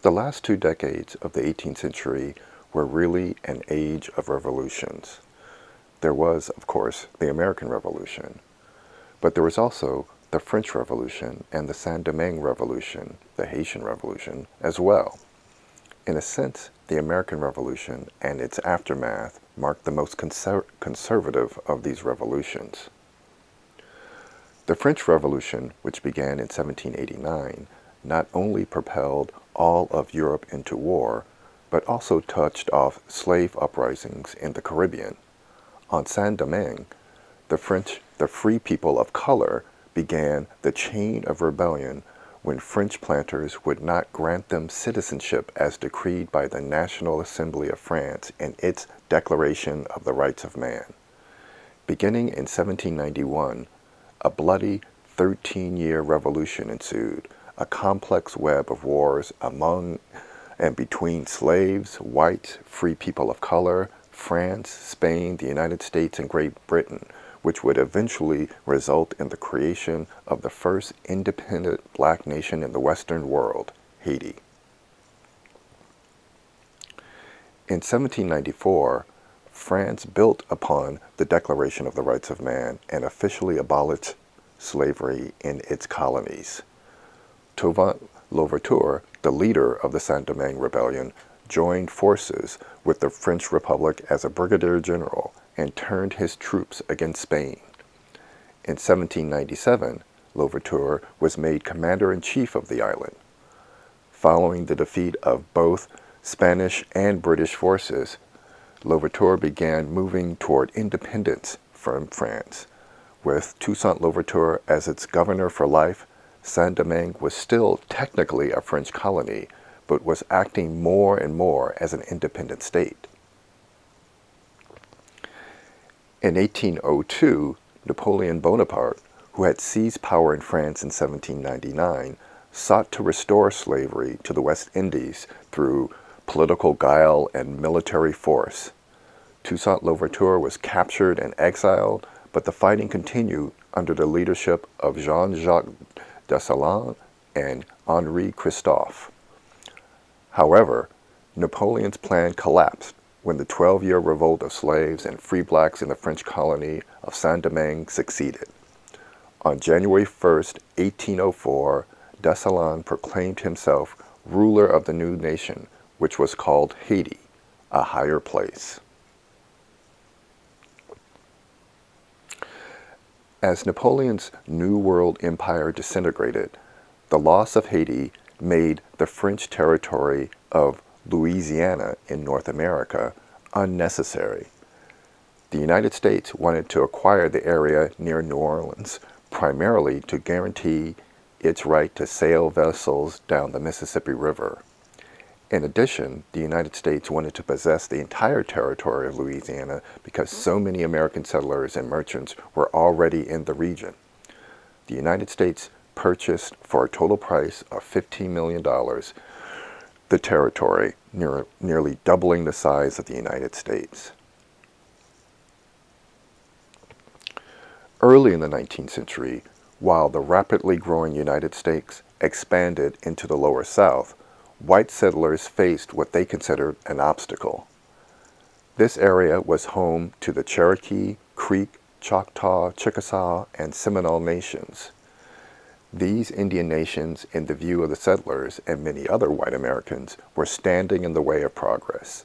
The last 2 decades of the 18th century were really an age of revolutions. There was, of course, the American Revolution, but there was also the French Revolution and the Saint-Domingue Revolution, the Haitian Revolution, as well. In a sense, the American Revolution and its aftermath marked the most conservative of these revolutions. The French Revolution, which began in 1789, not only propelled all of Europe into war, but also touched off slave uprisings in the Caribbean. On Saint-Domingue, the free people of color began the chain of rebellion when French planters would not grant them citizenship as decreed by the National Assembly of France in its Declaration of the Rights of Man. Beginning in 1791, a bloody 13-year revolution ensued, a complex web of wars among and between slaves, whites, free people of color, France, Spain, the United States, and Great Britain, which would eventually result in the creation of the first independent black nation in the Western world, Haiti. In 1794, France built upon the Declaration of the Rights of Man and officially abolished slavery in its colonies. Toussaint Louverture, the leader of the Saint-Domingue Rebellion, joined forces with the French Republic as a brigadier general and turned his troops against Spain. In 1797, Louverture was made commander-in-chief of the island. Following the defeat of both Spanish and British forces, Louverture began moving toward independence from France. With Toussaint Louverture as its governor for life, Saint-Domingue was still technically a French colony, but was acting more and more as an independent state. In 1802, Napoleon Bonaparte, who had seized power in France in 1799, sought to restore slavery to the West Indies through political guile and military force. Toussaint Louverture was captured and exiled, but the fighting continued under the leadership of Jean-Jacques Dessalines and Henri Christophe. However, Napoleon's plan collapsed when the 12-year revolt of slaves and free blacks in the French colony of Saint-Domingue succeeded. On January 1, 1804, Dessalines proclaimed himself ruler of the new nation, which was called Haiti, a higher place. As Napoleon's New World Empire disintegrated, the loss of Haiti made the French territory of Louisiana in North America unnecessary. The United States wanted to acquire the area near New Orleans primarily to guarantee its right to sail vessels down the Mississippi River. In addition, the United States wanted to possess the entire territory of Louisiana because so many American settlers and merchants were already in the region. The United States purchased for a total price of $15 million the territory, nearly doubling the size of the United States. Early in the 19th century, while the rapidly growing United States expanded into the lower South, white settlers faced what they considered an obstacle. This area was home to the Cherokee, Creek, Choctaw, Chickasaw, and Seminole nations. These Indian nations, in the view of the settlers and many other white Americans, were standing in the way of progress.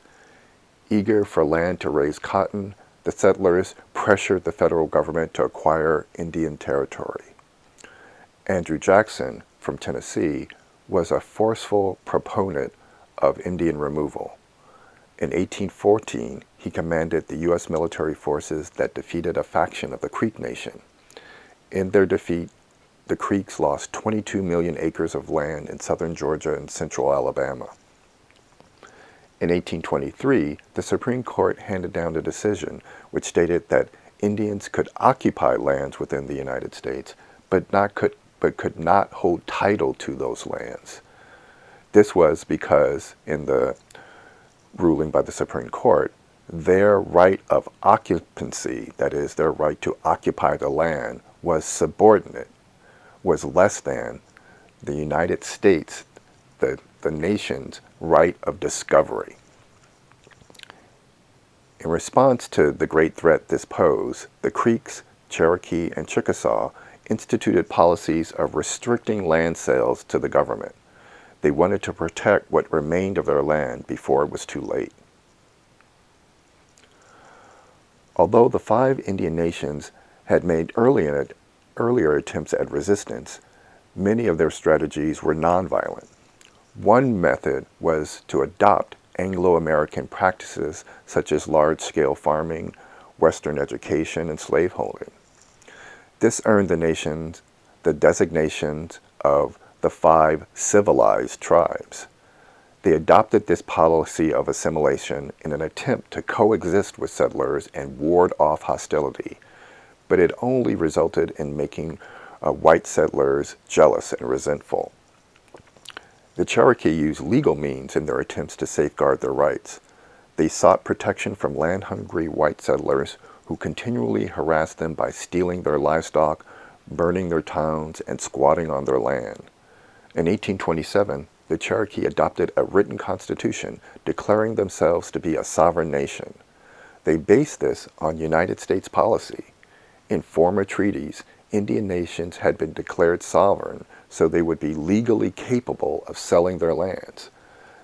Eager for land to raise cotton, the settlers pressured the federal government to acquire Indian territory. Andrew Jackson, from Tennessee, was a forceful proponent of Indian removal. In 1814, he commanded the U.S. military forces that defeated a faction of the Creek Nation. In their defeat, the Creeks lost 22 million acres of land in southern Georgia and central Alabama. In 1823, the Supreme Court handed down a decision which stated that Indians could occupy lands within the United States, but could not hold title to those lands. This was because, in the ruling by the Supreme Court, their right of occupancy, that is, their right to occupy the land, was subordinate, was less than the United States, the the nation's right of discovery. In response to the great threat this posed, the Creeks, Cherokee, and Chickasaw instituted policies of restricting land sales to the government. They wanted to protect what remained of their land before it was too late. Although the 5 Indian nations had made earlier attempts at resistance, many of their strategies were nonviolent. One method was to adopt Anglo-American practices such as large-scale farming, Western education, and slaveholding. This earned the nations the designations of the 5 civilized tribes. They adopted this policy of assimilation in an attempt to coexist with settlers and ward off hostility, but it only resulted in making white settlers jealous and resentful. The Cherokee used legal means in their attempts to safeguard their rights. They sought protection from land-hungry white settlers who continually harassed them by stealing their livestock, burning their towns, and squatting on their land. In 1827, the Cherokee adopted a written constitution declaring themselves to be a sovereign nation. They based this on United States policy. In former treaties, Indian nations had been declared sovereign so they would be legally capable of selling their lands.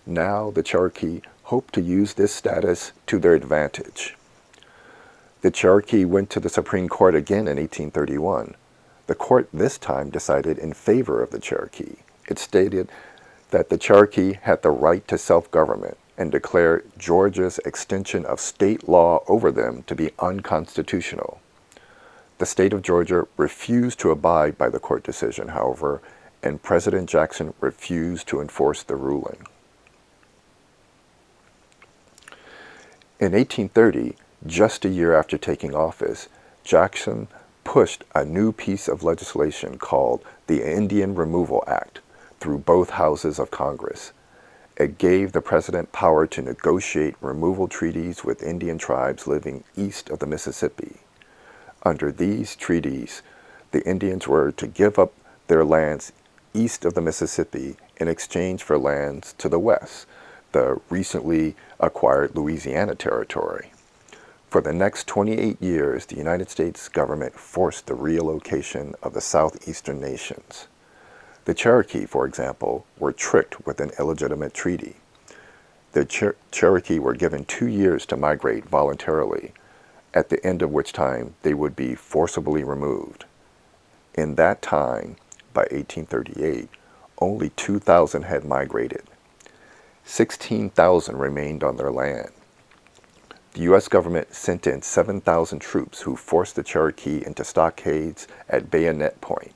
Now the Cherokee hoped to use this status to their advantage. The Cherokee went to the Supreme Court again in 1831. The court this time decided in favor of the Cherokee. It stated that the Cherokee had the right to self-government and declared Georgia's extension of state law over them to be unconstitutional. The state of Georgia refused to abide by the court decision, however, and President Jackson refused to enforce the ruling. In 1830, just a year after taking office, Jackson pushed a new piece of legislation called the Indian Removal Act through both houses of Congress. It gave the president power to negotiate removal treaties with Indian tribes living east of the Mississippi. Under these treaties, the Indians were to give up their lands east of the Mississippi in exchange for lands to the west, the recently acquired Louisiana Territory. For the next 28 years, the United States government forced the relocation of the southeastern nations. The Cherokee, for example, were tricked with an illegitimate treaty. The Cherokee were given 2 years to migrate voluntarily, at the end of which time they would be forcibly removed. In that time, by 1838, only 2,000 had migrated. 16,000 remained on their land. The U.S. government sent in 7,000 troops who forced the Cherokee into stockades at bayonet point.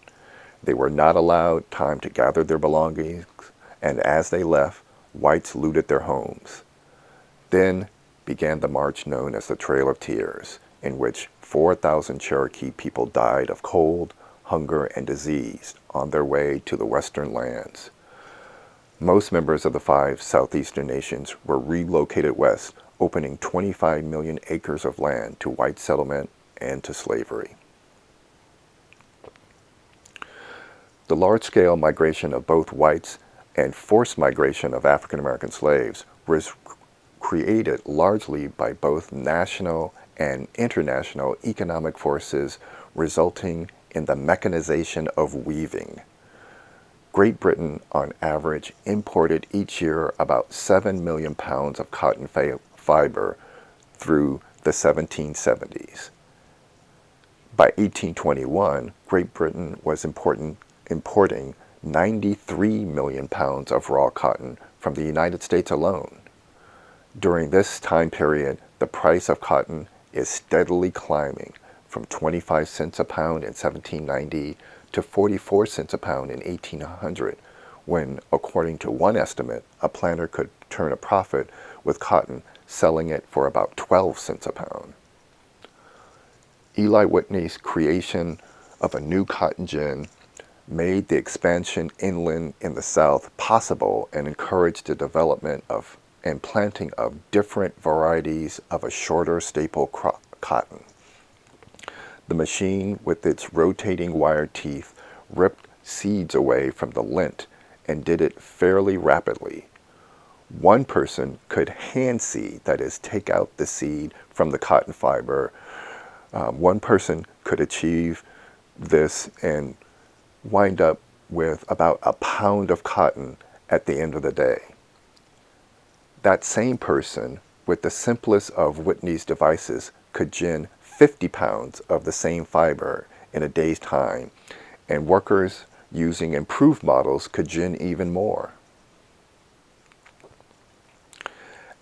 They were not allowed time to gather their belongings, and as they left, whites looted their homes. Then began the march known as the Trail of Tears, in which 4,000 Cherokee people died of cold, hunger, and disease on their way to the western lands. Most members of the 5 southeastern nations were relocated west, opening 25 million acres of land to white settlement and to slavery. The large-scale migration of both whites and forced migration of African American slaves was created largely by both national and international economic forces, resulting in the mechanization of weaving. Great Britain, on average, imported each year about 7 million pounds of cotton fiber through the 1770s. By 1821, Great Britain was importing 93 million pounds of raw cotton from the United States alone. During this time period, the price of cotton is steadily climbing from 25 cents a pound in 1790 to 44 cents a pound in 1800, when, according to one estimate, a planter could turn a profit with cotton selling it for about 12 cents a pound. Eli Whitney's creation of a new cotton gin made the expansion inland in the South possible and encouraged the development of and planting of different varieties of a shorter staple crop, cotton. The machine, with its rotating wire teeth, ripped seeds away from the lint and did it fairly rapidly. One person could hand seed, that is, take out the seed from the cotton fiber. One person could achieve this and wind up with about a pound of cotton at the end of the day. That same person, with the simplest of Whitney's devices, could gin 50 pounds of the same fiber in a day's time, and workers using improved models could gin even more.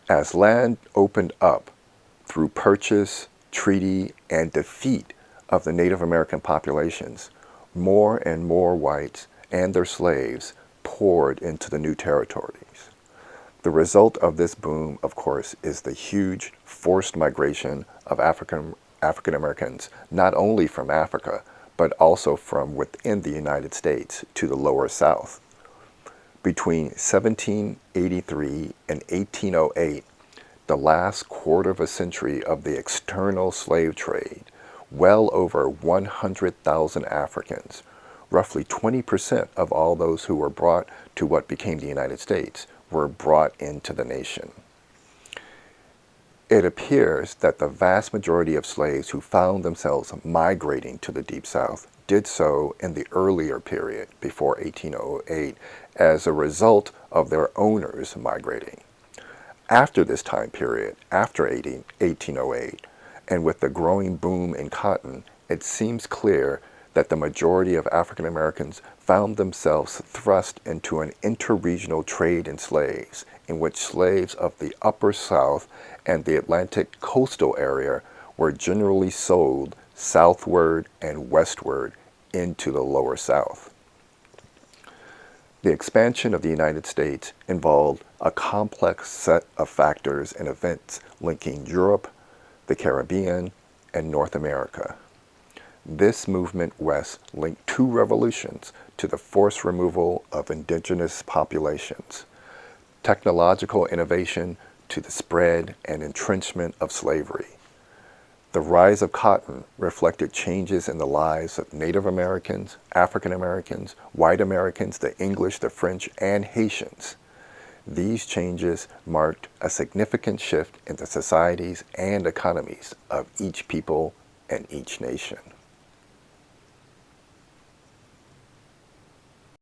As land opened up through purchase, treaty, and defeat of the Native American populations, more and more whites and their slaves poured into the new territories. The result of this boom, of course, is the huge forced migration of African Americans, not only from Africa, but also from within the United States to the lower South. Between 1783 and 1808, the last quarter of a century of the external slave trade, well over 100,000 Africans, roughly 20% of all those who were brought to what became the United States, were brought into the nation. It appears that the vast majority of slaves who found themselves migrating to the Deep South did so in the earlier period, before 1808, as a result of their owners migrating. After this time period, after 1808, and with the growing boom in cotton, it seems clear that the majority of African Americans found themselves thrust into an interregional trade in slaves, in which slaves of the Upper South and the Atlantic coastal area were generally sold southward and westward into the Lower South. The expansion of the United States involved a complex set of factors and events linking Europe, the Caribbean, and North America. This movement west linked two revolutions to the forced removal of indigenous populations, technological innovation to the spread and entrenchment of slavery. The rise of cotton reflected changes in the lives of Native Americans, African Americans, white Americans, the English, the French, and Haitians. These changes marked a significant shift in the societies and economies of each people and each nation.